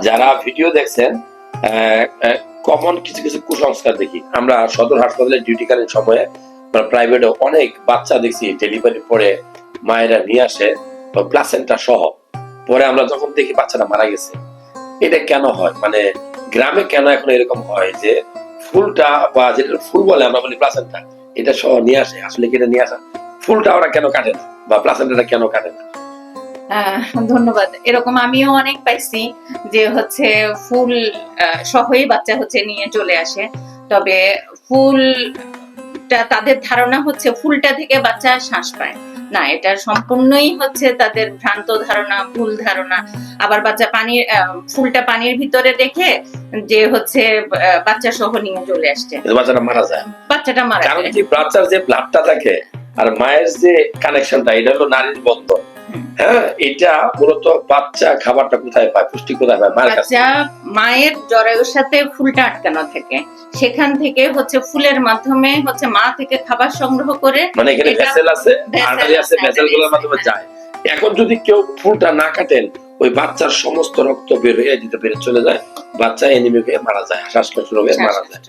যারা ভিডিও দেখছেন কমন কিছু কিছু কুসংস্কার দেখি আমরা সদর হাসপাতালে ডিউটিকালীন সময়ে প্রাইভেটে অনেক বাচ্চা দেখছি ডেলিভারি পরে মায়েরা নিয়ে আসে প্লাসেন্টা সহ, পরে আমরা যখন দেখি বাচ্চাটা মারা গেছে। এটা কেন হয়, মানে গ্রামে কেন এখন এরকম হয় যে ফুলটা বা যেটা ফুল বলে আমরা বলি প্লাসেন্টা, এটা সহ নিয়ে আসে, আসলে কি এটা নিয়ে আসা ফুলটা ওরা কেন কাটে না বা প্লাসেন্টাটা কেন কাটে না? ধন্যবাদ। এরকম আমিও অনেক পাইছি যে হচ্ছে ফুল সহই বাচ্চা হচ্ছে নিয়ে চলে আসে, তবে ফুলটা তাদের ধারণা হচ্ছে ফুলটা থেকে বাচ্চা শ্বাস পায় না, এটা সম্পূর্ণই হচ্ছে তাদের ভ্রান্ত ধারণা, ভুল ধারণা। আবার বাচ্চা পানির ফুলটা পানির ভিতরে রেখে যে হচ্ছে বাচ্চা সহ নিয়ে চলে আসছে, বাচ্চাটা মারা যায়। বাচ্চাটা মারা কারণ যায়। কি বাচ্চার যে ব্লাডটা থাকে আর মায়ের যে কানেকশনটা, এটা হলো নারীর বন্ধন। হ্যাঁ, এটা মূলত বাচ্চা খাবারটা কোথায় পায়, পুষ্টি কোথায় পায়? মায়ের কাছে। বাচ্চা মায়ের জরায়ুর সাথে ফুলটা আটকানো থাকে, সেখান থেকে হচ্ছে ফুলের মাধ্যমে হচ্ছে মা থেকে খাবার সংগ্রহ করে, মানে এখানে ভেসেল আছে, আর্টারি আছে, ভেসেলগুলোর মাধ্যমে যায়। এখন যদি কেউ ফুলটা না কাটেন, ওই বাচ্চার সমস্ত রক্ত বের হয়ে যেতে বের চলে যায়, বাচ্চা এনিমিক হয়ে মারা যায়, শ্বাসকষ্ট রোগে মারা যায়।